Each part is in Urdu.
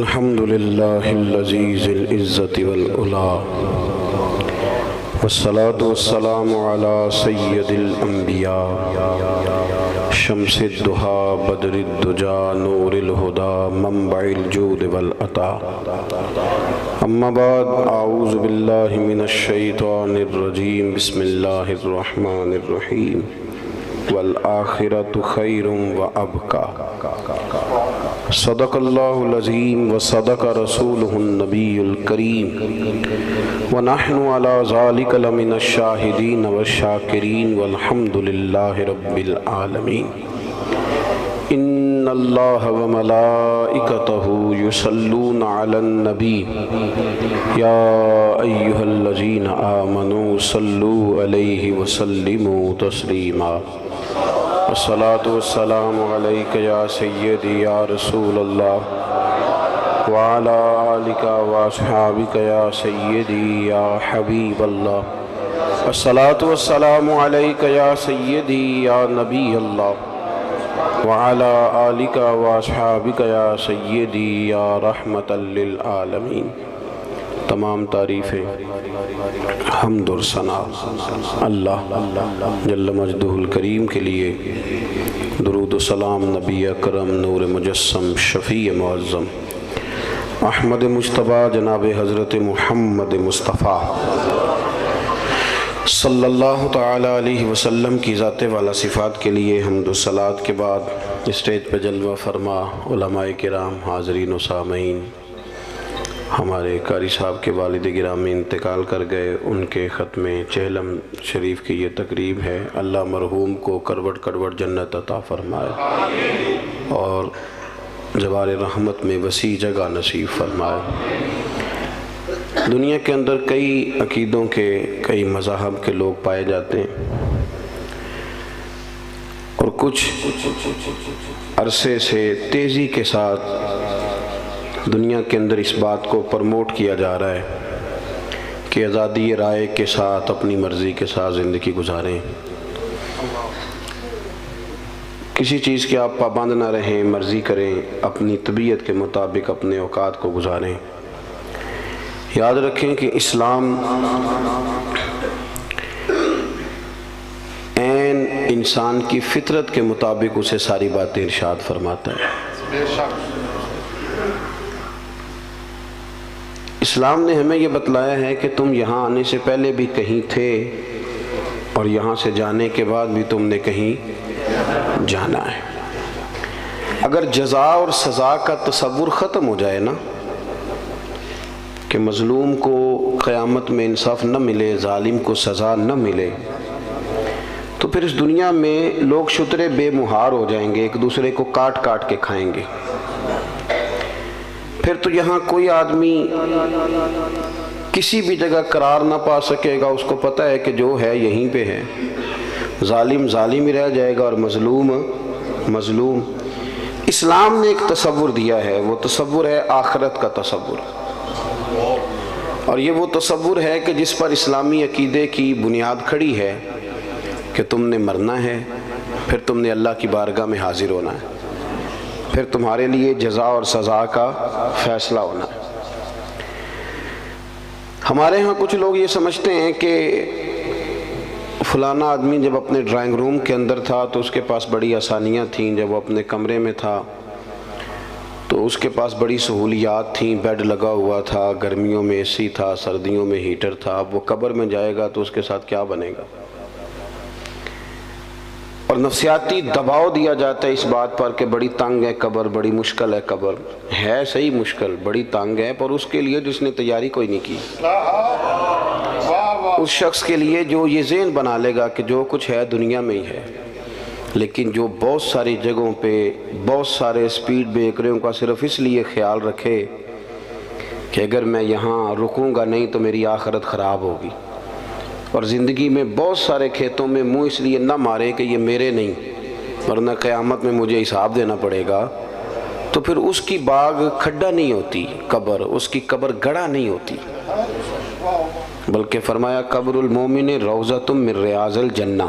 الحمد للہ العزیز العزت والعلا والصلاة والسلام علی سید الانبیاء شمس الضحیٰ بدر الدجا نور الہدا منبع الجود والعطا اما بعد اعوذ باللہ من الشیطان الرجیم بسم اللہ الرحمن الرحیم والآخرۃ خیر وابقیٰ صدق اللہ العظیم وصدق رسولہ النبی الکریم ونحن علی ذالک لمن الشاہدین والشاکرین والحمد للہ رب العالمین ان اللہ وملائکتہ یصلون علی النبی یا ایہا الذین آمنوا صلوا علیہ وسلموا تسلیما الصلاة والسلام علیک یا سیدی یا رسول اللہ وعلا آلک واصحابک یا سیدی یا حبیب اللہ الصلاة والسلام علیک یا سیدی یا نبی اللہ وعلا آلک واصحابک یا سیدی یا رحمت للعالمین۔ تمام تعریفیں حمد و ثنا اللہ جل مجدہ الکریم کے لیے، درود و سلام نبی اکرم نور مجسم شفیع معظم احمد مجتبیٰ جناب حضرت محمد مصطفیٰ صلی اللہ تعالی علیہ وسلم کی ذات والا صفات کے لیے حمد و صلات کے بعد اسٹیج پہ جلوہ فرما علماء کرام، حاضرین و سامعین، ہمارے قاری صاحب کے والد گرامی انتقال کر گئے، ان کے ختم چہلم شریف کی یہ تقریب ہے۔ اللہ مرحوم کو کروٹ کروٹ جنت عطا فرمائے اور جوار رحمت میں وسیع جگہ نصیب فرمائے۔ دنیا کے اندر کئی عقیدوں کے، کئی مذاہب کے لوگ پائے جاتے ہیں، اور کچھ عرصے سے تیزی کے ساتھ دنیا کے اندر اس بات کو پرموٹ کیا جا رہا ہے کہ آزادی رائے کے ساتھ اپنی مرضی کے ساتھ زندگی گزاریں، کسی چیز کے آپ پابند نہ رہیں، مرضی کریں، اپنی طبیعت کے مطابق اپنے اوقات کو گزاریں۔ یاد رکھیں کہ اسلام عین انسان کی فطرت کے مطابق اسے ساری باتیں ارشاد فرماتا ہے۔ اسلام نے ہمیں یہ بتلایا ہے کہ تم یہاں آنے سے پہلے بھی کہیں تھے اور یہاں سے جانے کے بعد بھی تم نے کہیں جانا ہے۔ اگر جزا اور سزا کا تصور ختم ہو جائے نا، کہ مظلوم کو قیامت میں انصاف نہ ملے، ظالم کو سزا نہ ملے، تو پھر اس دنیا میں لوگ شترے بے مہار ہو جائیں گے، ایک دوسرے کو کاٹ کاٹ کے کھائیں گے۔ پھر تو یہاں کوئی آدمی کسی بھی جگہ قرار نہ پا سکے گا، اس کو پتہ ہے کہ جو ہے یہیں پہ ہے، ظالم ظالم ہی رہ جائے گا اور مظلوم مظلوم۔ اسلام نے ایک تصور دیا ہے، وہ تصور ہے آخرت کا تصور، اور یہ وہ تصور ہے کہ جس پر اسلامی عقیدے کی بنیاد کھڑی ہے کہ تم نے مرنا ہے، پھر تم نے اللہ کی بارگاہ میں حاضر ہونا ہے، پھر تمہارے لیے جزا اور سزا کا فیصلہ ہونا ہے۔ ہمارے ہاں کچھ لوگ یہ سمجھتے ہیں کہ فلانا آدمی جب اپنے ڈرائنگ روم کے اندر تھا تو اس کے پاس بڑی آسانیاں تھیں، جب وہ اپنے کمرے میں تھا تو اس کے پاس بڑی سہولیات تھیں، بیڈ لگا ہوا تھا، گرمیوں میں اے سی تھا، سردیوں میں ہیٹر تھا۔ اب وہ قبر میں جائے گا تو اس کے ساتھ کیا بنے گا؟ اور نفسیاتی دباؤ دیا جاتا ہے اس بات پر کہ بڑی تنگ ہے قبر، بڑی مشکل ہے قبر۔ ہے صحیح مشکل، بڑی تنگ ہے، پر اس کے لیے جس نے تیاری کوئی نہیں کی، اس شخص کے لیے جو یہ ذہن بنا لے گا کہ جو کچھ ہے دنیا میں ہی ہے، لیکن جو بہت ساری جگہوں پہ بہت سارے سپیڈ بریکروں کا صرف اس لیے خیال رکھے کہ اگر میں یہاں رکوں گا نہیں تو میری آخرت خراب ہوگی، اور زندگی میں بہت سارے کھیتوں میں منہ اس لیے نہ مارے کہ یہ میرے نہیں ورنہ قیامت میں مجھے حساب دینا پڑے گا، تو پھر اس کی باغ کھڈا نہیں ہوتی قبر، اس کی قبر گڑھا نہیں ہوتی، بلکہ فرمایا قبر المومن روضۃ من ریاض الجنہ۔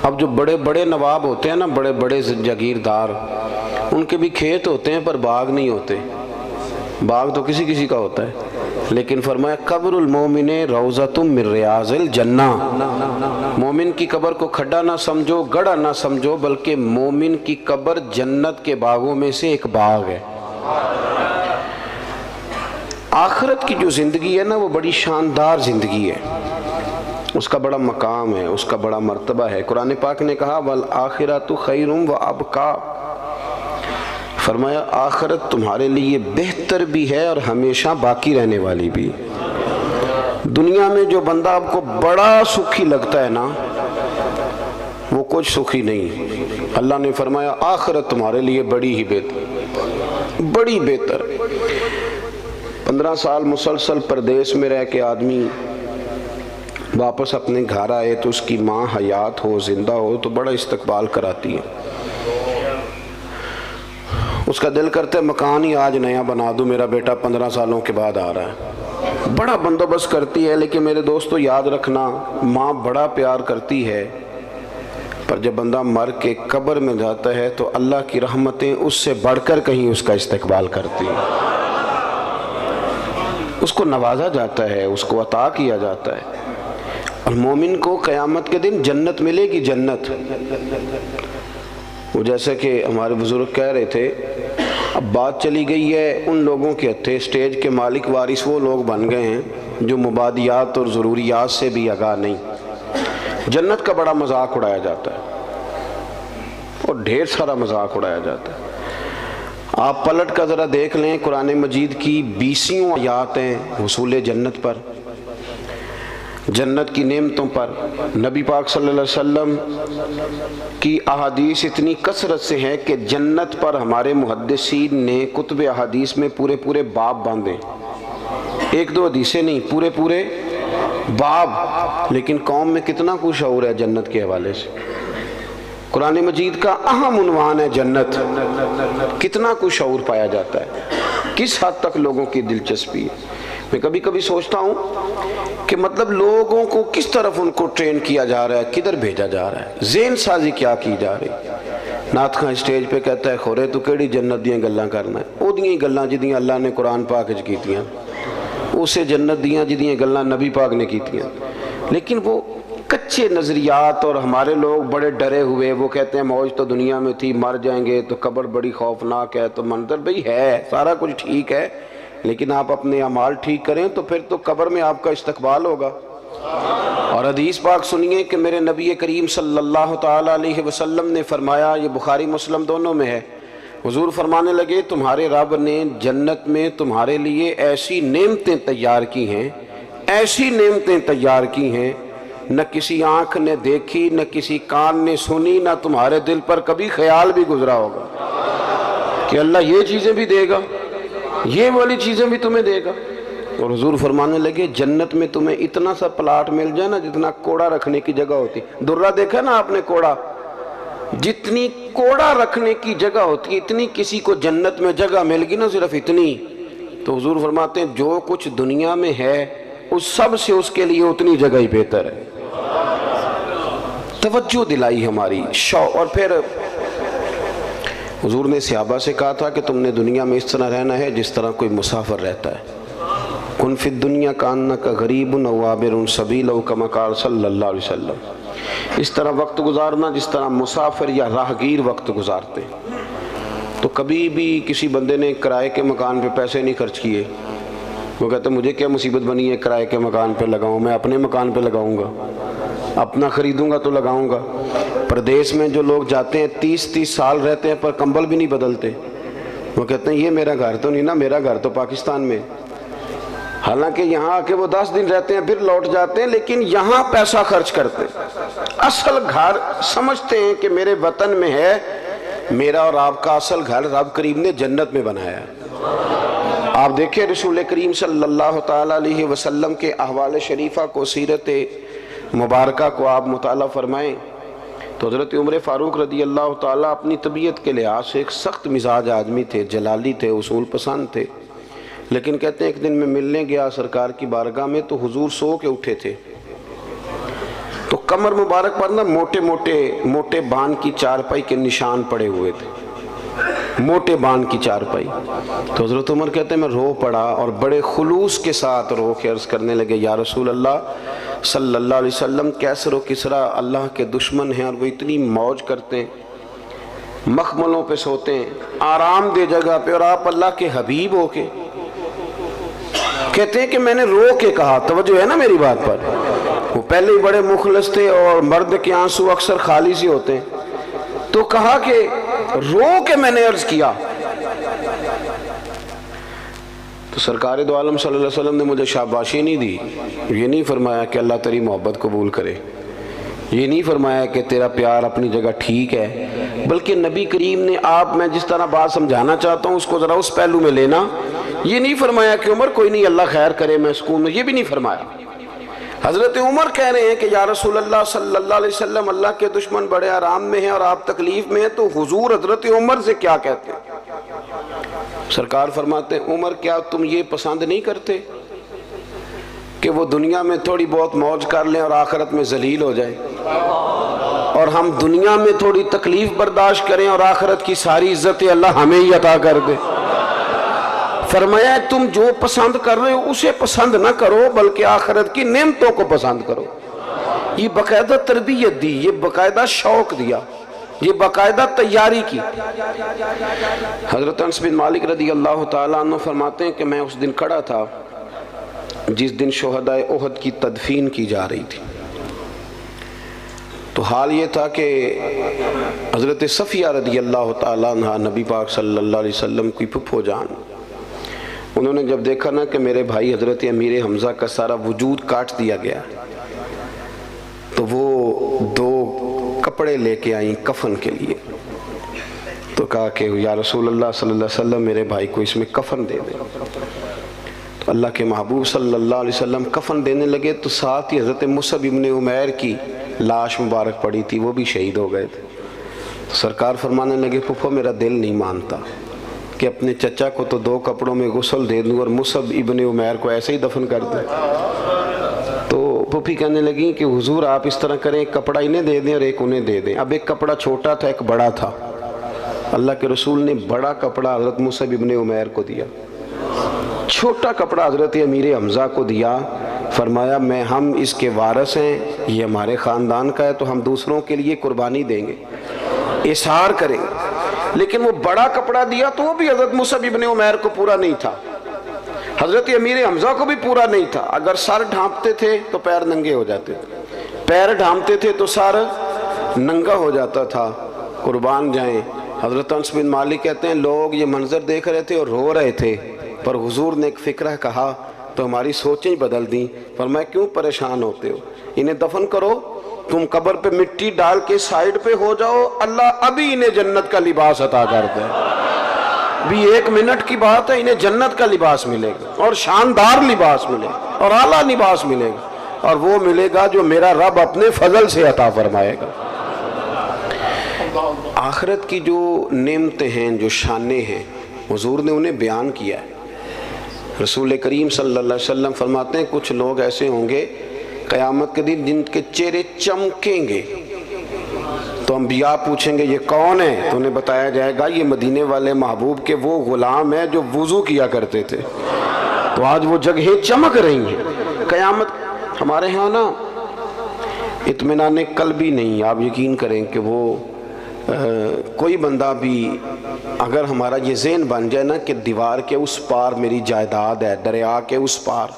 اب جو بڑے بڑے نواب ہوتے ہیں نا، بڑے بڑے جاگیردار، ان کے بھی کھیت ہوتے ہیں پر باغ نہیں ہوتے، باغ تو کسی کسی کا ہوتا ہے، لیکن فرمایا قبر المومن روضۃ من ریاض الجنہ، مومن کی قبر کو کھڈا نہ سمجھو، گڑھا نہ سمجھو، بلکہ مومن کی قبر جنت کے باغوں میں سے ایک باغ ہے۔ آخرت کی جو زندگی ہے نا وہ بڑی شاندار زندگی ہے، اس کا بڑا مقام ہے، اس کا بڑا مرتبہ ہے۔ قرآن پاک نے کہا والآخرۃ خیر وابقیٰ، فرمایا آخرت تمہارے لیے بہتر بھی ہے اور ہمیشہ باقی رہنے والی بھی۔ دنیا میں جو بندہ آپ کو بڑا سکھی لگتا ہے نا وہ کچھ سکھی نہیں، اللہ نے فرمایا آخرت تمہارے لیے بڑی ہی بہتر، بڑی بہتر۔ 15 سال مسلسل پردیس میں رہ کے آدمی واپس اپنے گھر آئے تو اس کی ماں حیات ہو، زندہ ہو تو بڑا استقبال کراتی ہے، اس کا دل کرتا ہے مکان ہی آج نیا بنا دوں، میرا بیٹا 15 سالوں کے بعد آ رہا ہے، بڑا بندوبست کرتی ہے۔ لیکن میرے دوستو یاد رکھنا، ماں بڑا پیار کرتی ہے، پر جب بندہ مر کے قبر میں جاتا ہے تو اللہ کی رحمتیں اس سے بڑھ کر کہیں اس کا استقبال کرتی ہیں، اس کو نوازا جاتا ہے، اس کو عطا کیا جاتا ہے۔ اور مومن کو قیامت کے دن جنت ملے گی، جنت۔ وہ جیسا کہ ہمارے بزرگ کہہ رہے تھے، اب بات چلی گئی ہے ان لوگوں کے ہتھے، اسٹیج کے مالک وارث وہ لوگ بن گئے ہیں جو مبادیات اور ضروریات سے بھی آگاہ نہیں۔ جنت کا بڑا مذاق اڑایا جاتا ہے اور ڈھیر سارا مذاق اڑایا جاتا ہے۔ آپ پلٹ کا ذرا دیکھ لیں، قرآن مجید کی 20 آیات ہیں حصول جنت پر، جنت کی نعمتوں پر۔ نبی پاک صلی اللہ علیہ وسلم کی احادیث اتنی کثرت سے ہیں کہ جنت پر ہمارے محدثین نے کتب احادیث میں پورے پورے باب باندھے، ایک دو حدیثیں نہیں، پورے پورے باب۔ لیکن قوم میں کتنا کچھ شعور ہے جنت کے حوالے سے؟ قرآن مجید کا اہم عنوان ہے جنت، کتنا کچھ شعور پایا جاتا ہے، کس حد تک لوگوں کی دلچسپی ہے۔ میں کبھی کبھی سوچتا ہوں کہ مطلب لوگوں کو کس طرف ان کو ٹرین کیا جا رہا ہے، کدھر بھیجا جا رہا ہے، ذہن سازی کیا کی جا رہی۔ نعت خاں اسٹیج پہ کہتا ہے خورے تو کیڑی جنت دیاں گلاں کرنا ہے، او دیاں گلاں جدیاں اللہ نے قرآن پاک وچ کیتیاں، اسے جنت دیاں جدیاں گلاں نبی پاک نے کیتیاں۔ لیکن وہ کچے نظریات، اور ہمارے لوگ بڑے ڈرے ہوئے، وہ کہتے ہیں موج تو دنیا میں تھی، مر جائیں گے تو قبر بڑی خوفناک ہے، تو منظر بھئی ہے سارا کچھ ٹھیک ہے، لیکن آپ اپنے اعمال ٹھیک کریں تو پھر تو قبر میں آپ کا استقبال ہوگا۔ اور حدیث پاک سنیے کہ میرے نبی کریم صلی اللہ تعالیٰ علیہ وسلم نے فرمایا، یہ بخاری مسلم دونوں میں ہے، حضور فرمانے لگے تمہارے رب نے جنت میں تمہارے لیے ایسی نعمتیں تیار کی ہیں، ایسی نعمتیں تیار کی ہیں، نہ کسی آنکھ نے دیکھی، نہ کسی کان نے سنی، نہ تمہارے دل پر کبھی خیال بھی گزرا ہوگا کہ اللہ یہ چیزیں بھی دے گا، یہ والی چیزیں بھی تمہیں دے گا۔ اور حضور فرمانے لگے جنت میں تمہیں اتنا سا پلاٹ مل جائے نا جتنا کوڑا رکھنے کی جگہ ہوتی، درہ دیکھا نا آپ نے کوڑا، جتنی کوڑا رکھنے کی جگہ ہوتی ہے اتنی کسی کو جنت میں جگہ مل گی نا، صرف اتنی۔ تو حضور فرماتے ہیں جو کچھ دنیا میں ہے اس سب سے اس کے لیے اتنی جگہ ہی بہتر ہے۔ توجہ دلائی ہماری شوق۔ اور پھر حضور نے صحابہ سے کہا تھا کہ تم نے دنیا میں اس طرح رہنا ہے جس طرح کوئی مسافر رہتا ہے، کن فی الدنیا کانک غریب او عابر سبیل او کما قال صلی اللہ علیہ وسلم، اس طرح وقت گزارنا جس طرح مسافر یا راہگیر وقت گزارتے۔ تو کبھی بھی کسی بندے نے کرائے کے مکان پہ پیسے نہیں خرچ کیے، وہ کہتا مجھے کیا مصیبت بنی ہے کرائے کے مکان پہ لگاؤں، میں اپنے مکان پہ لگاؤں گا، اپنا خریدوں گا تو لگاؤں گا۔ پردیس میں جو لوگ جاتے ہیں 30 سال رہتے ہیں پر کمبل بھی نہیں بدلتے، وہ کہتے ہیں یہ میرا گھر تو نہیں نا، میرا گھر تو پاکستان میں، حالانکہ یہاں آ کے وہ 10 دن رہتے ہیں پھر لوٹ جاتے ہیں، لیکن یہاں پیسہ خرچ کرتے ہیں۔ اصل گھر سمجھتے ہیں کہ میرے وطن میں ہے، میرا اور آپ کا اصل گھر رب کریم نے جنت میں بنایا ہے۔ آپ دیکھیں رسول کریم صلی اللہ تعالیٰ علیہ وسلم کے احوال شریفہ کو، سیرت مبارکہ کو آپ مطالعہ فرمائیں تو حضرت عمر فاروق رضی اللہ تعالیٰ اپنی طبیعت کے لحاظ سے ایک سخت مزاج آدمی تھے، جلالی تھے، اصول پسند تھے، لیکن کہتے ہیں ایک دن میں ملنے گیا سرکار کی بارگاہ میں تو حضور سو کے اٹھے تھے، تو کمر مبارک پر نا موٹے بان کی چارپائی کے نشان پڑے ہوئے تھے۔ موٹے باندھ کی چارپائی۔ تو حضرت عمر کہتے ہیں میں رو پڑا اور بڑے خلوص کے ساتھ رو کے عرض کرنے لگے یا رسول اللہ صلی اللہ علیہ وسلم، کیسر و کسریٰ اللہ کے دشمن ہیں اور وہ اتنی موج کرتے ہیں، مخملوں پہ سوتے ہیں، آرام دہ جگہ پہ، اور آپ اللہ کے حبیب ہو کے کہتے ہیں کہ میں نے رو کے کہا۔ توجہ ہے نا میری بات پر؟ وہ پہلے ہی بڑے مخلص تھے اور مرد کے آنسو اکثر خالص ہی ہوتے ہیں، تو کہا کہ رو کے میں نے عرض کیا۔ تو سرکار دو عالم صلی اللہ علیہ وسلم نے مجھے شاباشی نہیں دی، یہ نہیں فرمایا کہ اللہ تیری محبت قبول کرے، یہ نہیں فرمایا کہ تیرا پیار اپنی جگہ ٹھیک ہے، بلکہ نبی کریم نے آپ میں جس طرح بات سمجھانا چاہتا ہوں اس کو ذرا اس پہلو میں لینا۔ یہ نہیں فرمایا کہ عمر کوئی نہیں اللہ خیر کرے میں سکون میں، یہ بھی نہیں فرمایا۔ حضرت عمر کہہ رہے ہیں کہ یا رسول اللہ صلی اللہ علیہ وسلم اللہ کے دشمن بڑے آرام میں ہیں اور آپ تکلیف میں ہیں، تو حضور حضرت عمر سے کیا کہتے ہیں؟ سرکار فرماتے ہیں عمر کیا تم یہ پسند نہیں کرتے کہ وہ دنیا میں تھوڑی بہت موج کر لیں اور آخرت میں ذلیل ہو جائیں، اور ہم دنیا میں تھوڑی تکلیف برداشت کریں اور آخرت کی ساری عزت اللہ ہمیں ہی عطا کر دے؟ فرمایا تم جو پسند کر رہے ہو اسے پسند نہ کرو بلکہ آخرت کی نعمتوں کو پسند کرو۔ یہ باقاعدہ تربیت دی، یہ باقاعدہ شوق دیا، یہ باقاعدہ تیاری کی۔ حضرت انس بن مالک رضی اللہ تعالیٰ عنہ فرماتے ہیں کہ میں اس دن کھڑا تھا جس دن شہداء احد کی تدفین کی جا رہی تھی۔ تو حال یہ تھا کہ حضرت صفیہ رضی اللہ تعالیٰ عنہ نبی پاک صلی اللہ علیہ وسلم کی پھپھو جان، انہوں نے جب دیکھا نا کہ میرے بھائی حضرت امیر حمزہ کا سارا وجود کاٹ دیا گیا، تو وہ دو کپڑے لے کے آئیں کفن کے لیے۔ تو کہا کہ یا رسول اللہ صلی اللہ علیہ وسلم میرے بھائی کو اس میں کفن دے دیں۔ تو اللہ کے محبوب صلی اللہ علیہ وسلم کفن دینے لگے تو ساتھ ہی حضرت مصعب ابن عمیر کی لاش مبارک پڑی تھی، وہ بھی شہید ہو گئے تھے۔ تو سرکار فرمانے لگے پھپھو میرا دل نہیں مانتا کہ اپنے چچا کو تو دو کپڑوں میں غسل دے دوں اور مصعب ابن عمیر کو ایسے ہی دفن کر دوں۔ تو پھوپھی کہنے لگی کہ حضور آپ اس طرح کریں، ایک کپڑا انہیں دے دیں اور ایک انہیں دے دیں۔ اب ایک کپڑا چھوٹا تھا ایک بڑا تھا، اللہ کے رسول نے بڑا کپڑا حضرت مصعب ابن عمیر کو دیا، چھوٹا کپڑا حضرت امیر حمزہ کو دیا۔ فرمایا میں ہم اس کے وارث ہیں، یہ ہمارے خاندان کا ہے، تو ہم دوسروں کے لیے قربانی دیں گے، اظہار کریں گے۔ لیکن وہ بڑا کپڑا دیا تو وہ بھی حضرت مصعب ابن عمیر کو پورا نہیں تھا، حضرت امیر حمزہ کو بھی پورا نہیں تھا۔ اگر سر ڈھانپتے تھے تو پیر ننگے ہو جاتے تھے، پیر ڈھانپتے تھے تو سر ننگا ہو جاتا تھا، قربان جائیں۔ حضرت انس بن مالک کہتے ہیں لوگ یہ منظر دیکھ رہے تھے اور رو رہے تھے، پر حضور نے ایک فکرہ کہا تو ہماری سوچیں بدل دیں۔ فرمایا کیوں پریشان ہوتے ہو، انہیں دفن کرو، تم قبر پہ مٹی ڈال کے سائیڈ پہ ہو جاؤ، اللہ ابھی انہیں جنت کا لباس عطا کر دے۔ بھی 1 منٹ کی بات ہے، انہیں جنت کا لباس ملے گا اور شاندار لباس ملے گا اور اعلیٰ لباس ملے گا، اور وہ ملے گا جو میرا رب اپنے فضل سے عطا فرمائے گا۔ آخرت کی جو نعمتیں ہیں، جو شانیں ہیں، حضور نے انہیں بیان کیا ہے۔ رسول کریم صلی اللہ علیہ وسلم فرماتے ہیں کچھ لوگ ایسے ہوں گے قیامت کے دن جن کے چہرے چمکیں گے، تو انبیاء پوچھیں گے یہ کون ہے، تو انہیں بتایا جائے گا یہ مدینے والے محبوب کے وہ غلام ہیں جو وضو کیا کرتے تھے، تو آج وہ جگہیں چمک رہی ہیں۔ قیامت ہمارے ہاں نا اطمینان قلبی نہیں، آپ یقین کریں کہ وہ کوئی بندہ بھی اگر ہمارا یہ ذہن بن جائے نا کہ دیوار کے اس پار میری جائیداد ہے، دریا کے اس پار،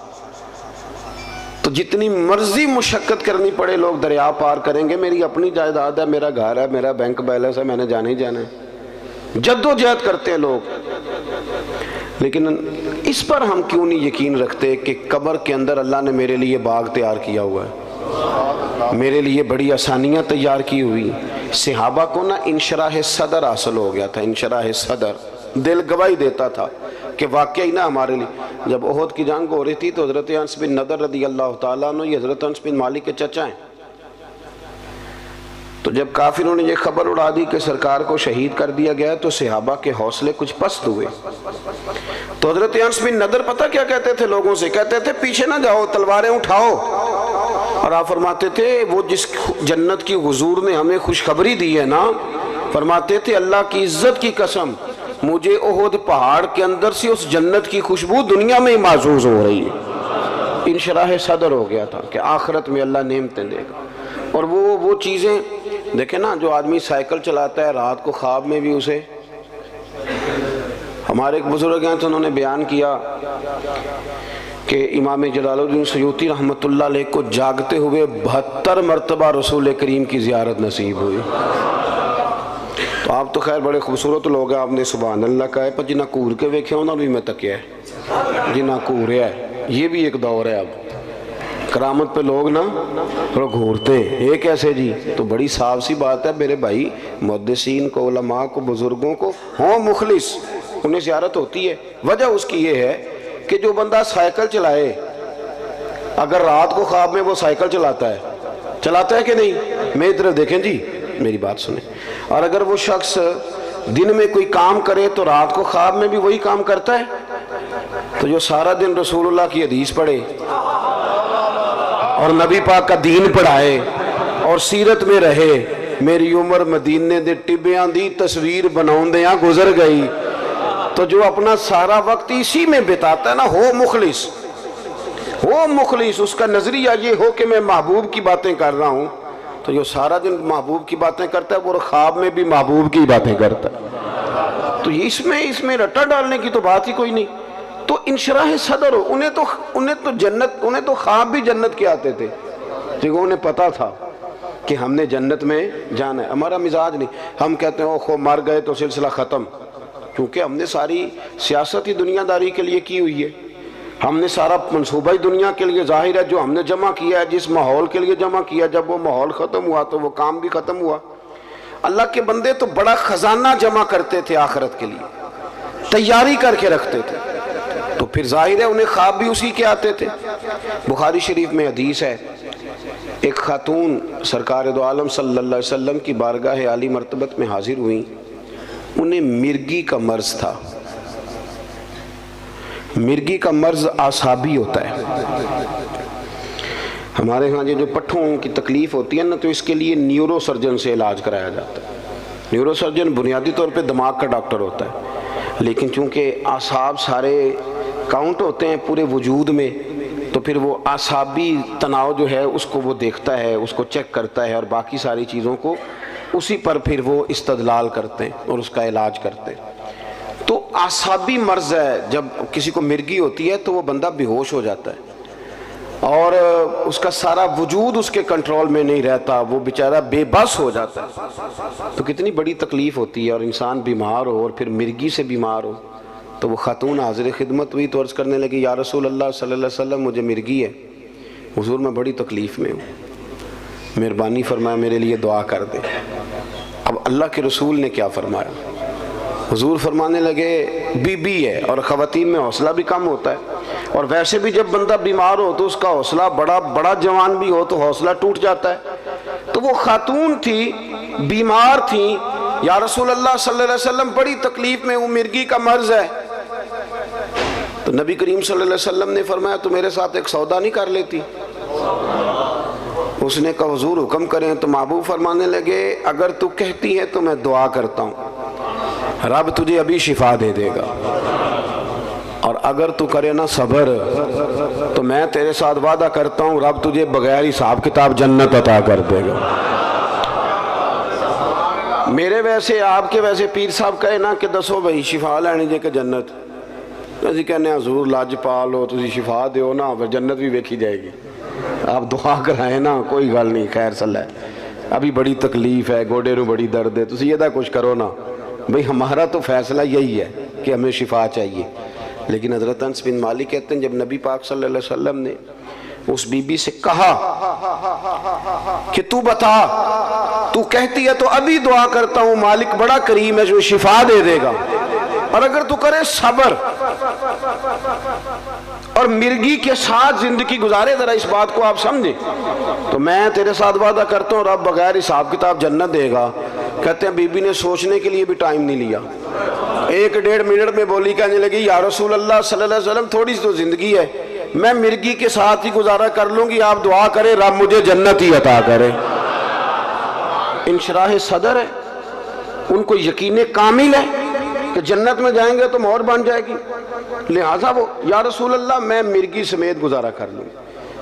تو جتنی مرضی مشقت کرنی پڑے لوگ دریا پار کریں گے، میری اپنی جائیداد ہے، میرا گھر ہے، میرا بینک بیلنس ہے، میں نے جانا ہی جانا ہے، جد و جہد کرتے ہیں لوگ۔ لیکن اس پر ہم کیوں نہیں یقین رکھتے کہ قبر کے اندر اللہ نے میرے لیے باغ تیار کیا ہوا ہے، میرے لیے بڑی آسانیاں تیار کی ہوئی۔ صحابہ کو نا انشراح صدر حاصل ہو گیا تھا، انشراح صدر، دل گواہی دیتا تھا کہ واقعی نا ہمارے لیے جب احد کی جنگ ہو رہی تھی تو حضرت انس بن نضر رضی اللہ تعالیٰ عنہ، یہ حضرت انس بن مالک کے چچا ہیں، تو جب کافروں نے یہ خبر اڑا دی کہ سرکار کو شہید کر دیا گیا تو صحابہ کے حوصلے کچھ پست ہوئے، تو حضرت انس بن نضر پتہ کیا کہتے تھے لوگوں سے، کہتے تھے پیچھے نہ جاؤ، تلواریں اٹھاؤ، اور آپ فرماتے تھے وہ جس جنت کی حضور نے ہمیں خوشخبری دی ہے نا، فرماتے تھے اللہ کی عزت کی قسم مجھے احد پہاڑ کے اندر سے اس جنت کی خوشبو دنیا میں محسوس ہو رہی ہے۔ انشراح صدر ہو گیا تھا کہ آخرت میں اللہ نعمتیں دے گا۔ اور وہ چیزیں دیکھیں نا، جو آدمی سائیکل چلاتا ہے رات کو خواب میں بھی اسے، ہمارے ایک بزرگ ہیں تو انہوں نے بیان کیا کہ امام جلال الدین سیوطی رحمۃ اللہ علیہ کو جاگتے ہوئے 72 مرتبہ رسول کریم کی زیارت نصیب ہوئی۔ تو آپ تو خیر بڑے خوبصورت لوگ ہیں، آپ نے سبحان اللہ کہا ہے، پر جنہ کور کے ویکھے ہونا بھی میں تکیا ہے، جنہ کوریا ہے، یہ بھی ایک دور ہے۔ اب کرامت پہ لوگ نا تھوڑا گھورتے ہیں، یہ کیسے جی؟ تو بڑی صاف سی بات ہے میرے بھائی، محدثین کو، علماء کو، بزرگوں کو ہوں مخلص، انہیں زیارت ہوتی ہے۔ وجہ اس کی یہ ہے کہ جو بندہ سائیکل چلائے، اگر رات کو خواب میں وہ سائیکل چلاتا ہے کہ نہیں؟ میری طرف دیکھیں جی، میری بات سنیں۔ اور اگر وہ شخص دن میں کوئی کام کرے تو رات کو خواب میں بھی وہی کام کرتا ہے، تو جو سارا دن رسول اللہ کی حدیث پڑھے اور نبی پاک کا دین پڑھائے اور سیرت میں رہے، میری عمر مدینے دے ٹبیاں دی تصویر بناؤں دیاں گزر گئی، تو جو اپنا سارا وقت اسی میں بتاتا ہے نا، ہو مخلص، اس کا نظریہ یہ ہو کہ میں محبوب کی باتیں کر رہا ہوں، تو جو سارا دن محبوب کی باتیں کرتا ہے وہ خواب میں بھی محبوب کی باتیں کرتا ہے۔ تو اس میں رٹا ڈالنے کی تو بات ہی کوئی نہیں۔ تو انشراح صدر ہو، انہیں تو خواب بھی جنت کے آتے تھے، کیونکہ انہیں پتا تھا کہ ہم نے جنت میں جانا ہے۔ ہمارا مزاج نہیں، ہم کہتے ہیں اوہ مر گئے تو سلسلہ ختم، کیونکہ ہم نے ساری سیاست ہی دنیا داری کے لیے کی ہوئی ہے، ہم نے سارا منصوبہ ہی دنیا کے لیے، ظاہر ہے جو ہم نے جمع کیا ہے، جس ماحول کے لیے جمع کیا، جب وہ ماحول ختم ہوا تو وہ کام بھی ختم ہوا۔ اللہ کے بندے تو بڑا خزانہ جمع کرتے تھے آخرت کے لیے، تیاری کر کے رکھتے تھے، تو پھر ظاہر ہے انہیں خواب بھی اسی کے آتے تھے۔ بخاری شریف میں حدیث ہے، ایک خاتون سرکار دو عالم صلی اللہ علیہ وسلم کی بارگاہ عالی مرتبت میں حاضر ہوئیں، انہیں مرگی کا مرض تھا۔ مرگی کا مرض اعصابی ہوتا ہے، ہمارے ہاں جو پٹھوں کی تکلیف ہوتی ہے نا، تو اس کے لیے نیورو سرجن سے علاج کرایا جاتا ہے۔ نیورو سرجن بنیادی طور پہ دماغ کا ڈاکٹر ہوتا ہے، لیکن چونکہ اعصاب سارے کاؤنٹ ہوتے ہیں پورے وجود میں، تو پھر وہ اعصابی تناؤ جو ہے اس کو وہ دیکھتا ہے، اس کو چیک کرتا ہے، اور باقی ساری چیزوں کو اسی پر پھر وہ استدلال کرتے ہیں اور اس کا علاج کرتے ہیں۔ تو اعصابی مرض ہے، جب کسی کو مرگی ہوتی ہے تو وہ بندہ بے ہوش ہو جاتا ہے اور اس کا سارا وجود اس کے کنٹرول میں نہیں رہتا، وہ بیچارہ بے بس ہو جاتا ہے۔ تو کتنی بڑی تکلیف ہوتی ہے، اور انسان بیمار ہو اور پھر مرگی سے بیمار ہو۔ تو وہ خاتون حاضر خدمت ہوئی تو عرض کرنے لگی، یا رسول اللہ صلی اللہ علیہ وسلم مجھے مرگی ہے، حضور میں بڑی تکلیف میں ہوں، مہربانی فرمایا میرے لیے دعا کر دے۔ اب اللہ کے رسول نے کیا فرمایا؟ حضور فرمانے لگے بی بی ہے، اور خواتین میں حوصلہ بھی کم ہوتا ہے، اور ویسے بھی جب بندہ بیمار ہو تو اس کا حوصلہ بڑا جوان بھی ہو تو حوصلہ ٹوٹ جاتا ہے۔ تو وہ خاتون تھی، بیمار تھی، یا رسول اللہ صلی اللہ علیہ وسلم بڑی تکلیف میں ہوں، مرگی کا مرض ہے۔ تو نبی کریم صلی اللہ علیہ وسلم نے فرمایا تو میرے ساتھ ایک سودا نہیں کر لیتی؟ اس نے کہا حضور حکم کریں۔ تو محبوب فرمانے لگے اگر تو کہتی ہے تو میں دعا کرتا ہوں، رب تجھے ابھی شفا دے دے گا، اور اگر تو کرے نا صبر تو میں تیرے ساتھ وعدہ کرتا ہوں رب تجھے بغیر حساب کتاب جنت عطا کر دے گا۔ میرے ویسے آپ کے ویسے پیر صاحب کہے نا کہ دسو بھائی شفا لینی جے کہ جنت، اسی کہنے حضور لاج پالو تسی شفا دیو نا پھر جنت بھی ویکھی جائے گی، آپ دعا کرائیں نا، کوئی گل نہیں، خیر صلی ہے، ابھی بڑی تکلیف ہے، گوڑے نو بڑی درد ہے، تسی یہ دا کچھ کرو نا، بھئی ہمارا تو فیصلہ یہی ہے کہ ہمیں شفا چاہیے۔ لیکن حضرت انس بن مالک کہتے ہیں جب نبی پاک صلی اللہ علیہ وسلم نے اس بی بی سے کہا کہ تو بتا، تو کہتی ہے تو ابھی دعا کرتا ہوں، مالک بڑا کریم ہے جو شفا دے دے گا، اور اگر تو کرے صبر اور مرگی کے ساتھ زندگی گزارے، ذرا اس بات کو آپ سمجھیں، تو میں تیرے ساتھ وعدہ کرتا ہوں رب بغیر حساب کتاب جنت دے گا۔ کہتے ہیں بی بی نے سوچنے کے لیے بھی ٹائم نہیں لیا، 1-1.5 منٹ میں بولی، کہنے لگی یا رسول اللہ صلی اللہ علیہ وسلم تھوڑی سی تو زندگی ہے، میں مرگی کے ساتھ ہی گزارا کر لوں گی، آپ دعا کریں رب مجھے جنت ہی عطا کرے۔ انشراح صدر ہے، ان کو یقین کامل ہے کہ جنت میں جائیں گے تو مہر بن جائے گی، لہٰذا وہ یا رسول اللہ میں مرغی سمیت گزارا کر لوں۔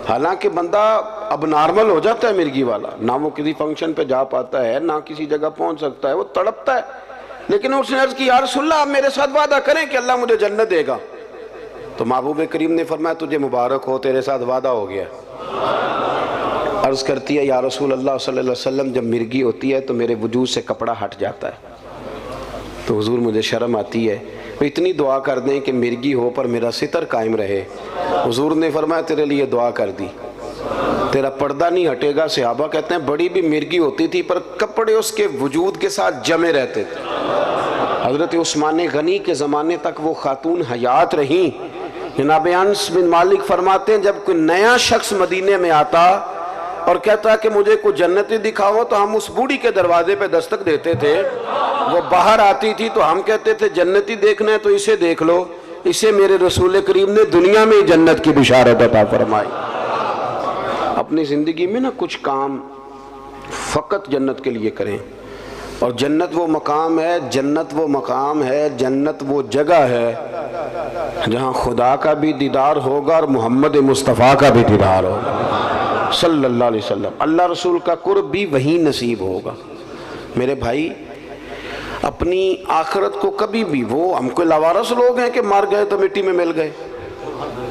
حالانکہ بندہ اب نارمل ہو جاتا ہے مرغی والا، نہ وہ کسی فنکشن پہ جا پاتا ہے، نہ کسی جگہ پہنچ سکتا ہے، وہ تڑپتا ہے، لیکن اس نے عرض کی یا رسول اللہ آپ میرے ساتھ وعدہ کریں کہ اللہ مجھے جنت دے گا۔ تو محبوب کریم نے فرمایا تجھے مبارک ہو، تیرے ساتھ وعدہ ہو گیا۔ عرض کرتی ہے یا رسول اللہ صلی اللہ علیہ وسلم جب مرغی ہوتی ہے تو میرے وجود سے کپڑا ہٹ جاتا ہے، تو حضور مجھے شرم آتی ہے، تو اتنی دعا کر دیں کہ مرغی ہو پر میرا ستر قائم رہے۔ حضور نے فرمایا تیرے لیے دعا کر دی، تیرا پردہ نہیں ہٹے گا۔ صحابہ کہتے ہیں بڑی بھی مرغی ہوتی تھی پر کپڑے اس کے وجود کے ساتھ جمے رہتے تھے۔ حضرت عثمان غنی کے زمانے تک وہ خاتون حیات رہیں۔ جناب انس بن مالک فرماتے ہیں جب کوئی نیا شخص مدینے میں آتا اور کہتا کہ مجھے کوئی جنتی دکھاؤ تو ہم اس بوڑھی کے دروازے پہ دستک دیتے تھے، وہ باہر آتی تھی تو ہم کہتے تھے جنتی دیکھنا ہے تو اسے دیکھ لو، اسے میرے رسول کریم نے دنیا میں جنت کی بشارت عطا فرمائی۔ اپنی زندگی میں کچھ کام فقط جنت کے لیے کریں، اور جنت وہ مقام ہے، جنت وہ مقام ہے، جنت وہ جگہ ہے جہاں خدا کا بھی دیدار ہوگا اور محمد مصطفیٰ کا بھی دیدار ہوگا صلی اللہ علیہ وسلم۔ اللہ رسول کا قرب بھی وہیں نصیب ہوگا۔ میرے بھائی اپنی آخرت کو کبھی بھی، وہ ہم کوئی لاوارث لوگ ہیں کہ مر گئے تو مٹی میں مل گئے،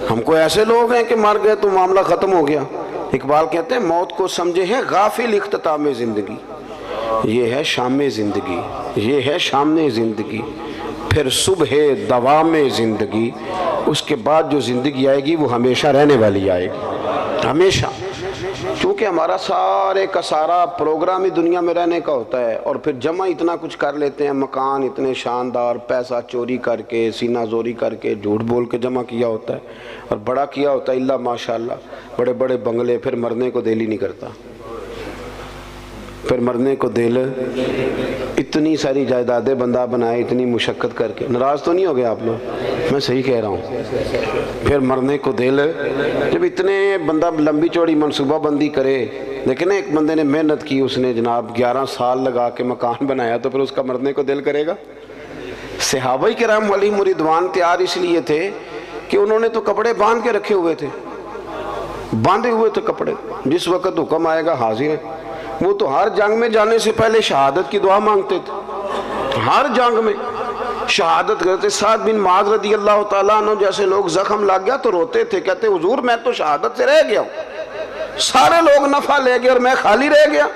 ہم کوئی ایسے لوگ ہیں کہ مر گئے تو معاملہ ختم ہو گیا۔ اقبال کہتے ہیں موت کو سمجھے ہے غافل اختتام زندگی، یہ ہے شام زندگی، یہ ہے شام زندگی، پھر صبح دوام زندگی، اس کے بعد جو زندگی آئے گی وہ ہمیشہ رہنے والی آئے گی، ہمیشہ۔ چونکہ ہمارا سارے کا سارا پروگرام ہی دنیا میں رہنے کا ہوتا ہے، اور پھر جمع اتنا کچھ کر لیتے ہیں، مکان اتنے شاندار، پیسہ چوری کر کے، سینہ زوری کر کے، جھوٹ بول کے جمع کیا ہوتا ہے، اور بڑا کیا ہوتا ہے اللہ ماشاءاللہ، بڑے بڑے بنگلے، پھر مرنے کو دل ہی نہیں کرتا، پھر مرنے کو دل، اتنی ساری جائیدادیں بندہ بنائے اتنی مشقت کر کے۔ ناراض تو نہیں ہو گئے آپ لوگ؟ میں صحیح کہہ رہا ہوں۔ پھر مرنے کو دل، جب اتنے بندہ لمبی چوڑی منصوبہ بندی کرے، لیکن ایک بندے نے محنت کی، اس نے جناب 11 سال لگا کے مکان بنایا، تو پھر اس کا مرنے کو دل کرے گا؟ صحابہ کرام علیہم رضوان تیار اس لیے تھے کہ انہوں نے تو کپڑے باندھ کے رکھے ہوئے تھے، باندھے ہوئے تھے کپڑے، جس وقت حکم آئے گا حاضر ہے۔ وہ تو ہر جنگ میں جانے سے پہلے شہادت کی دعا مانگتے تھے، ہر جنگ میں شہادت کرتے۔ سعد بن معاذ رضی اللہ تعالیٰ عنہ جیسے لوگ زخم لگ گیا تو روتے تھے، کہتے حضور میں تو شہادت سے رہ گیا ہوں، سارے لوگ نفع لے گئے اور میں خالی رہ گیا۔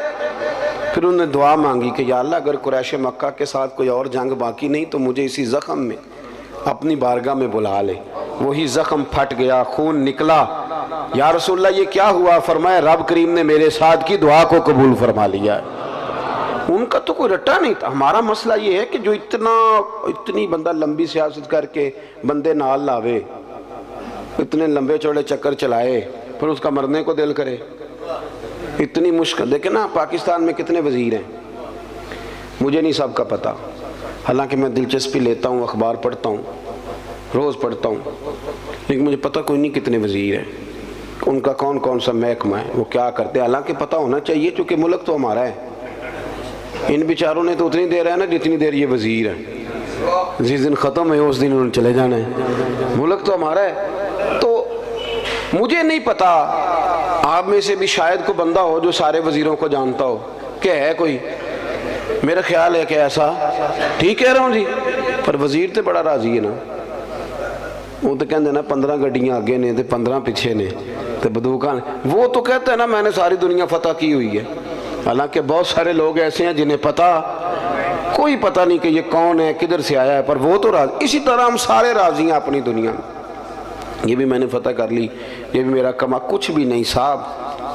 پھر انہوں نے دعا مانگی کہ یا اللہ اگر قریش مکہ کے ساتھ کوئی اور جنگ باقی نہیں تو مجھے اسی زخم میں اپنی بارگاہ میں بلا لے۔ وہی زخم پھٹ گیا، خون نکلا۔ یا رسول اللہ یہ کیا ہوا؟ فرمایا رب کریم نے میرے ساتھ کی دعا کو قبول فرما لیا۔ ان کا تو کوئی رٹا نہیں تھا۔ ہمارا مسئلہ یہ ہے کہ جو اتنی بندہ لمبی سیاست کر کے بندے نال لاوے، اتنے لمبے چوڑے چکر چلائے، پھر اس کا مرنے کو دل کرے، اتنی مشکل۔ دیکھیں نا پاکستان میں کتنے وزیر ہیں، مجھے نہیں سب کا پتہ، حالانکہ میں دلچسپی لیتا ہوں، اخبار پڑھتا ہوں، روز پڑھتا ہوں، لیکن مجھے پتہ کوئی نہیں کتنے وزیر ہیں، ان کا کون کون سا محکمہ ہے، وہ کیا کرتے ہیں۔ حالانکہ پتہ ہونا چاہیے چونکہ ملک تو ہمارا ہے۔ ان بیچاروں نے تو اتنی دیر ہے نا جتنی دیر یہ وزیر ہیں، جس دن ختم ہے اس دن انہوں نے چلے جانا ہے۔ ملک تو ہمارا ہے۔ تو مجھے نہیں پتا، آپ میں سے بھی شاید کوئی بندہ ہو جو سارے وزیروں کو جانتا ہو کہ ہے کوئی، میرا خیال ہے کہ ایسا، ٹھیک کہہ رہا ہوں جی، پر وزیر تو بڑا راضی ہے نا، وہ تو کہتے ہیں نا 15 گڈیاں آگے نے 15 پیچھے نے تو بندوقاں، وہ تو کہتے ہیں نا میں نے ساری دنیا فتح کی ہوئی ہے۔ حالانکہ بہت سارے لوگ ایسے ہیں جنہیں کوئی پتہ نہیں کہ یہ کون ہے، کدھر سے آیا ہے، پر وہ تو راضی۔ اسی طرح ہم سارے راضی ہیں اپنی دنیا میں، یہ بھی میں نے فتح کر لی، یہ بھی میرا کما، کچھ بھی نہیں صاحب،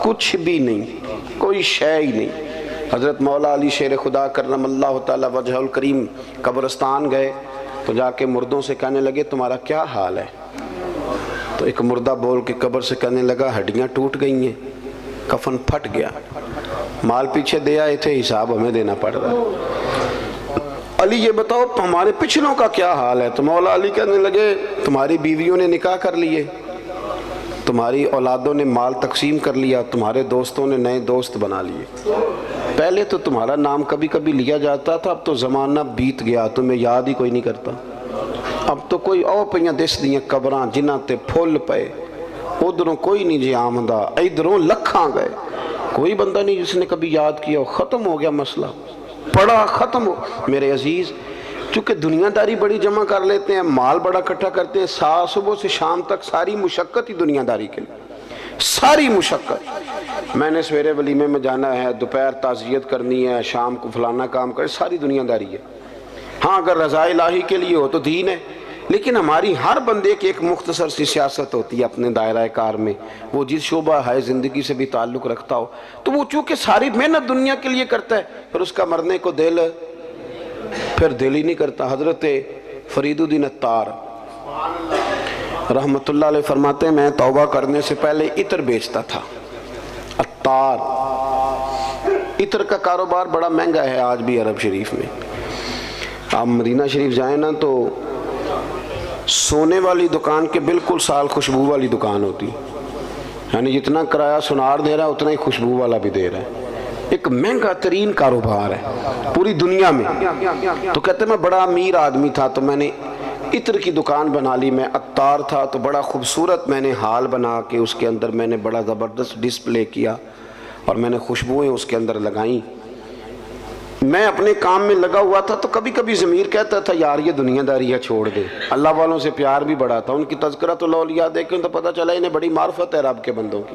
کچھ بھی نہیں، کوئی شے ہی نہیں۔ حضرت مولا علی شیر خدا کرم اللہ تعالی وجہ الکریم قبرستان گئے تو جا کے مردوں سے کہنے لگے تمہارا کیا حال ہے؟ تو ایک مردہ بول کے قبر سے کہنے لگا ہڈیاں ٹوٹ گئی ہیں، کفن پھٹ گیا، مال پیچھے دے آئے تھے، حساب ہمیں دینا پڑ رہا ہے۔ علی یہ بتاؤ ہمارے پچھلوں کا کیا حال ہے؟ تو مولا علی کہنے لگے تمہاری بیویوں نے نکاح کر لیے، تمہاری اولادوں نے مال تقسیم کر لیا، تمہارے دوستوں نے نئے دوست بنا لیے۔ پہلے تو تمہارا نام کبھی کبھی لیا جاتا تھا، اب تو زمانہ بیت گیا، تمہیں یاد ہی کوئی نہیں کرتا۔ اب تو کوئی او پہ دس دیاں قبراں جنہاں تے پھول پے، ادھروں کوئی نہیں جی آمدہ، ادھروں لکھاں گئے، کوئی بندہ نہیں جس نے کبھی یاد کیا۔ ختم ہو گیا مسئلہ، پڑا ختم ہو۔ میرے عزیز، چونکہ دنیا داری بڑی جمع کر لیتے ہیں، مال بڑا اکٹھا کرتے ہیں، صبح سے شام تک ساری مشقت ہی دنیا داری کے لیے، ساری مشقت۔ میں نے سویرے ولیمے میں جانا ہے، دوپہر تعزیت کرنی ہے، شام کو فلانا کام کرے، ساری دنیا داری ہے۔ ہاں اگر رضا الہی کے لیے ہو تو دین ہے، لیکن ہماری ہر بندے کی ایک مختصر سی سیاست ہوتی ہے اپنے دائرہ کار میں، وہ جس شعبہ ہے زندگی سے بھی تعلق رکھتا ہو، تو وہ چونکہ ساری محنت دنیا کے لیے کرتا ہے، پھر اس کا مرنے کو دل ہی نہیں کرتا۔ حضرت فرید الدین عطار رحمت اللہ علیہ فرماتے ہیں، میں توبہ کرنے سے پہلے عطر بیچتا تھا۔ عطار، عطر کا کاروبار بڑا مہنگا ہے آج بھی عرب شریف میں۔ آپ مدینہ شریف جائیں نا تو سونے والی دکان کے بالکل سال خوشبو والی دکان ہوتی، یعنی جتنا کرایہ سنار دے رہا ہے اتنا ہی خوشبو والا بھی دے رہا ہے۔ ایک مہنگا ترین کاروبار ہے پوری دنیا میں۔ تو کہتے ہیں میں بڑا امیر آدمی تھا تو میں نے عطر کی دکان بنا لی، میں عطار تھا تو بڑا خوبصورت میں نے ہال بنا کے اس کے اندر میں نے بڑا زبردست ڈسپلے کیا اور میں نے خوشبوئیں اس کے اندر لگائیں۔ میں اپنے کام میں لگا ہوا تھا تو کبھی کبھی ضمیر کہتا تھا یار یہ دنیا داری ہے چھوڑ دے۔ اللہ والوں سے پیار بھی بڑا تھا، ان کی تذکرۃ الاولیاء دیکھیں تو پتہ چلا انہیں بڑی معرفت ہے رب کے بندوں کی۔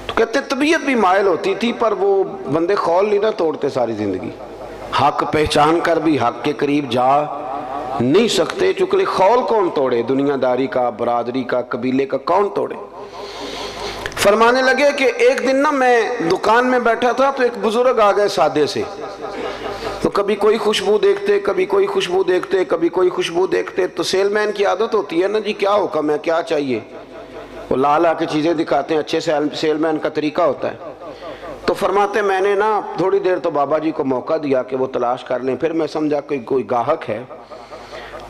تو کہتے طبیعت بھی مائل ہوتی تھی پر وہ بندے خول نہیں نہ توڑتے ساری زندگی، حق پہچان کر بھی حق کے قریب جا نہیں سکتے، چونکہ خول کون توڑے، دنیا داری کا، برادری کا، قبیلے کا کون توڑے۔ فرمانے لگے کہ ایک دن نا میں دکان میں بیٹھا تھا تو ایک بزرگ آ گئے سادے سے، تو کبھی کوئی خوشبو دیکھتے، کبھی کوئی خوشبو دیکھتے، کبھی کوئی خوشبو دیکھتے۔ تو سیل مین کی عادت ہوتی ہے نا جی کیا حکم ہے کیا چاہیے، وہ لا لا کے چیزیں دکھاتے ہیں، اچھے سیل مین کا طریقہ ہوتا ہے۔ تو فرماتے میں نے نا تھوڑی دیر تو بابا جی کو موقع دیا کہ وہ تلاش کر لیں، پھر میں سمجھا کہ کوئی گاہک ہے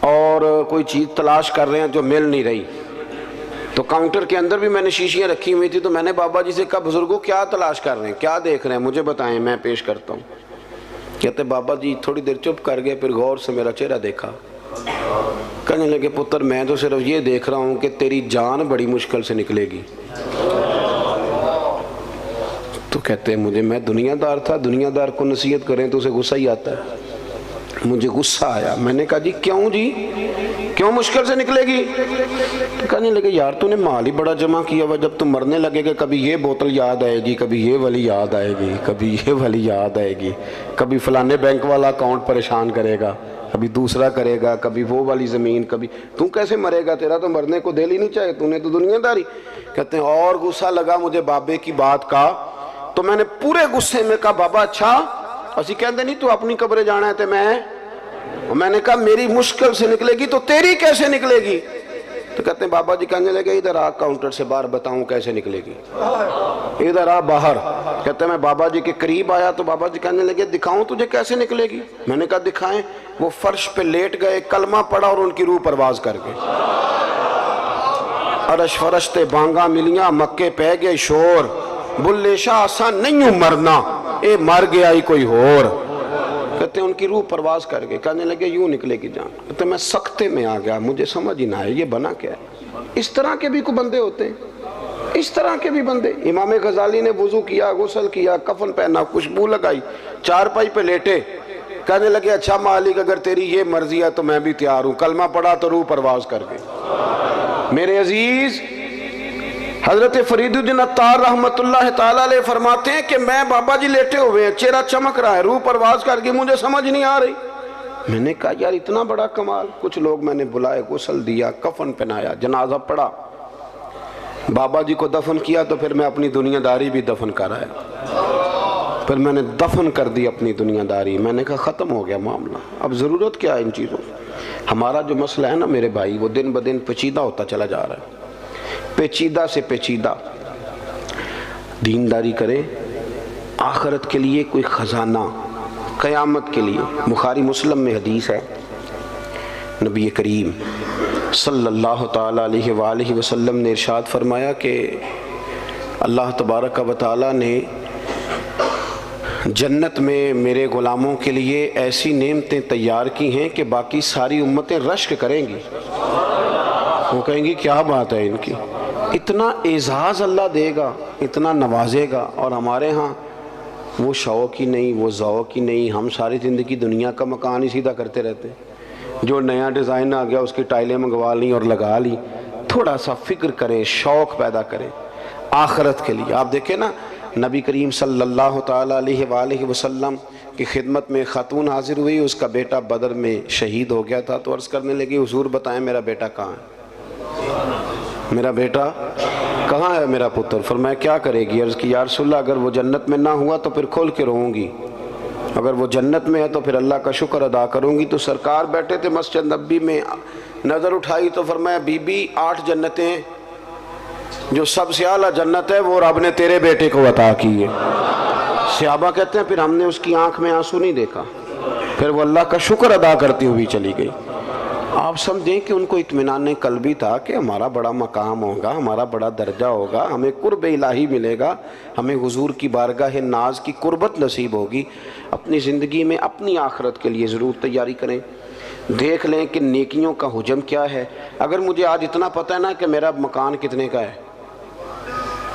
اور کوئی چیز تلاش کر رہے ہیں جو مل نہیں رہی۔ تو کاؤنٹر کے اندر بھی میں نے شیشیاں رکھی ہوئی تھی، تو میں نے بابا جی سے کہا بزرگوں کیا تلاش کر رہے ہیں، کیا دیکھ رہے ہیں، مجھے بتائیں میں پیش کرتا ہوں۔ کہتے بابا جی تھوڑی دیر چپ کر گئے، پھر غور سے میرا چہرہ دیکھا، کہنے لگے پتر میں تو صرف یہ دیکھ رہا ہوں کہ تیری جان بڑی مشکل سے نکلے گی۔ تو کہتے ہیں مجھے، میں دنیا دار تھا، دنیا دار کو نصیحت کریں تو اسے غصہ ہی آتا ہے، مجھے غصہ آیا۔ میں نے کہا جی کیوں مشکل سے نکلے گی؟ تو کہنے لگے یار تو نے مال ہی بڑا جمع کیا ہوا، جب تم مرنے لگے گا کبھی یہ بوتل یاد آئے گی، کبھی یہ والی یاد آئے گی، کبھی یہ والی یاد آئے گی، کبھی فلانے بینک والا اکاؤنٹ پریشان کرے گا، کبھی دوسرا کرے گا، کبھی وہ والی زمین، کبھی تو کیسے مرے گا، تیرا تو مرنے کو دل ہی نہیں چاہے، تو نے تو دنیا داری۔ کہتے ہیں اور غصہ لگا مجھے بابے کی بات کا، تو میں نے پورے غصے میں کہا بابا اچھا اسی کہتے نہیں تو اپنی قبریں جانا ہے تے میں نے کہا میری مشکل سے نکلے گی تو تیری کیسے نکلے گی؟ تو کہتے ہیں بابا جی کہنے لگے ادھر آ کاؤنٹر سے باہر بتاؤں کیسے نکلے گی، ادھر آ باہر۔ کہتے ہیں میں بابا جی کے قریب آیا تو بابا جی کہنے لگے دکھاؤں تجھے کیسے نکلے گی؟ میں نے کہا دکھائیں۔ وہ فرش پہ لیٹ گئے، کلمہ پڑھا اور ان کی روح پرواز کر گئے۔ عرش فرشتے بانگا ملیاں، مکے پہ گئے شور، بلے شاہ آسان نہیں ہوں مرنا، اے مر گیا ہی کوئی ہور۔ کہتے ہیں ان کی روح پرواز کر گئے، کہنے لگے یوں نکلے گی جان۔ کہتے ہیں میں سکتے میں آ گیا، مجھے سمجھ ہی نہ آئے یہ بنا کیا ہے۔ اس طرح کے بھی کوئی بندے ہوتے ہیں، اس طرح کے بھی بندے۔ امام غزالی نے وضو کیا، غسل کیا، کفن پہنا، خوشبو لگائی، چارپائی پہ لیٹے، کہنے لگے اچھا مالک اگر تیری یہ مرضی ہے تو میں بھی تیار ہوں، کلمہ پڑھا تو روح پرواز کر گئے۔ میرے عزیز، حضرت فرید الدین عطار رحمت اللہ تعالیٰ علیہ فرماتے ہیں کہ میں بابا جی لیٹے ہوئے ہیں، چہرہ چمک رہا ہے، روح پرواز کر کے مجھے سمجھ نہیں آ رہی۔ میں نے کہا یار اتنا بڑا کمال۔ کچھ لوگ میں نے بلائے، غسل دیا، کفن پہنایا، جنازہ پڑھا، بابا جی کو دفن کیا، تو پھر میں اپنی دنیا داری بھی دفن کر آیا، پھر میں نے دفن کر دی اپنی دنیا داری۔ میں نے کہا ختم ہو گیا معاملہ، اب ضرورت کیا ہے ان چیزوں۔ ہمارا جو مسئلہ ہے نا میرے بھائی، وہ دن بدن پیچیدہ ہوتا چلا جا رہا ہے، پیچیدہ سے پیچیدہ۔ دینداری کرے، آخرت کے لیے کوئی خزانہ، قیامت کے لیے۔ بخاری مسلم میں حدیث ہے، نبی کریم صلی اللہ تعالیٰ علیہ وآلہ وسلم نے ارشاد فرمایا کہ اللہ تبارک و تعالیٰ نے جنت میں میرے غلاموں کے لیے ایسی نعمتیں تیار کی ہیں کہ باقی ساری امتیں رشک کریں گی، وہ کہیں گی کیا بات ہے ان کی، اتنا اعزاز اللہ دے گا، اتنا نوازے گا، اور ہمارے ہاں وہ شوق ہی نہیں، وہ ذوق ہی نہیں، ہم ساری زندگی دنیا کا مکان ہی سیدھا کرتے رہتے ہیں، جو نیا ڈیزائن آ گیا اس کی ٹائلیں منگوا لیں اور لگا لی۔ تھوڑا سا فکر کریں، شوق پیدا کریں آخرت کے لیے۔ آپ دیکھیں نا، نبی کریم صلی اللہ تعالیٰ علیہ وآلہ وسلم کی خدمت میں خاتون حاضر ہوئی، اس کا بیٹا بدر میں شہید ہو گیا تھا، تو عرض کرنے لگی حضور بتائیں میرا بیٹا کہاں ہے، میرا بیٹا کہاں ہے میرا پتر؟ فرمایا کیا کرے گی؟ عرض کی یا رسول اللہ اگر وہ جنت میں نہ ہوا تو پھر کھول کے روؤں گی، اگر وہ جنت میں ہے تو پھر اللہ کا شکر ادا کروں گی۔ تو سرکار بیٹھے تھے مسجد نبی میں، نظر اٹھائی تو فرمایا بی بی 8 جنتیں، جو سب سے اعلیٰ جنت ہے وہ رب نے تیرے بیٹے کو عطا کی ہے۔ صحابہ کہتے ہیں پھر ہم نے اس کی آنکھ میں آنسو نہیں دیکھا، پھر وہ اللہ کا شکر ادا کرتی ہوئی چلی گئی۔ آپ سمجھیں کہ ان کو اطمینان قلبی تھا کہ ہمارا بڑا مقام ہوگا، ہمارا بڑا درجہ ہوگا، ہمیں قرب الہی ملے گا، ہمیں حضور کی بارگاہ ناز کی قربت نصیب ہوگی۔ اپنی زندگی میں اپنی آخرت کے لیے ضرور تیاری کریں۔ دیکھ لیں کہ نیکیوں کا حجم کیا ہے۔ اگر مجھے آج اتنا پتہ ہے نا کہ میرا مکان کتنے کا ہے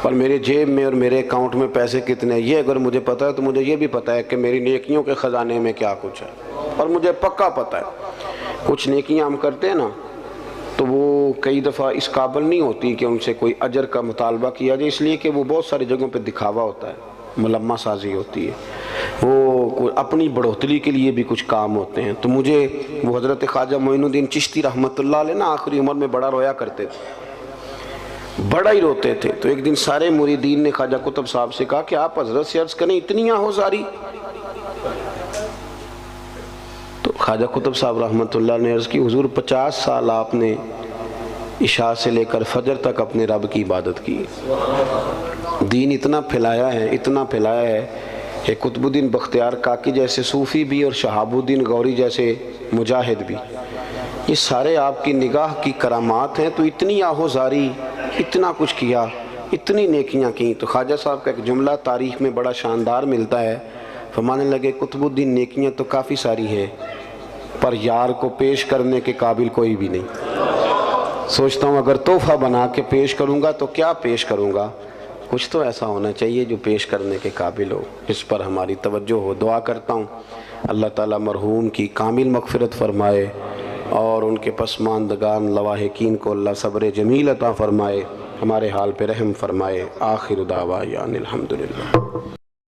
اور میرے جیب میں اور میرے اکاؤنٹ میں پیسے کتنے ہیں، یہ اگر مجھے پتہ ہے تو مجھے یہ بھی پتہ ہے کہ میری نیکیوں کے خزانے میں کیا کچھ ہے، اور مجھے پکا پتہ ہے کچھ نیکیاں ہم کرتے ہیں نا تو وہ کئی دفعہ اس قابل نہیں ہوتی کہ ان سے کوئی اجر کا مطالبہ کیا جائے، اس لیے کہ وہ بہت ساری جگہوں پہ دکھاوا ہوتا ہے، ملمہ سازی ہوتی ہے، وہ اپنی بڑھوتری کے لیے بھی کچھ کام ہوتے ہیں۔ تو مجھے وہ حضرت خواجہ معین الدین چشتی رحمۃ اللہ علیہ نا آخری عمر میں بڑا رویا کرتے تھے، بڑا ہی روتے تھے۔ تو ایک دن سارے مریدین نے خواجہ قطب صاحب سے کہا کہ آپ حضرت سے عرض کریں اتنی آہوزاری؟ تو خواجہ قطب صاحب رحمۃ اللہ نے عرض کی حضور 50 سال آپ نے عشاء سے لے کر فجر تک اپنے رب کی عبادت کی، دین اتنا پھیلایا ہے، اتنا پھیلایا ہے کہ قطب الدین بختیار کاکی جیسے صوفی بھی اور شہاب الدین غوری جیسے مجاہد بھی، یہ سارے آپ کی نگاہ کی کرامات ہیں۔ تو اتنی آہوزاری، اتنا کچھ کیا، اتنی نیکیاں کی۔ تو خواجہ صاحب کا ایک جملہ تاریخ میں بڑا شاندار ملتا ہے، فرمانے لگے قطب الدین نیکیاں تو کافی ساری ہیں پر یار کو پیش کرنے کے قابل کوئی بھی نہیں۔ سوچتا ہوں اگر تحفہ بنا کے پیش کروں گا تو کیا پیش کروں گا، کچھ تو ایسا ہونا چاہیے جو پیش کرنے کے قابل ہو، اس پر ہماری توجہ ہو۔ دعا کرتا ہوں اللہ تعالیٰ مرحوم کی کامل مغفرت فرمائے اور ان کے پسماندگان لواحقین کو اللہ صبر جمیل عطا فرمائے، ہمارے حال پہ رحم فرمائے۔ آخر دعوانا الحمدللہ۔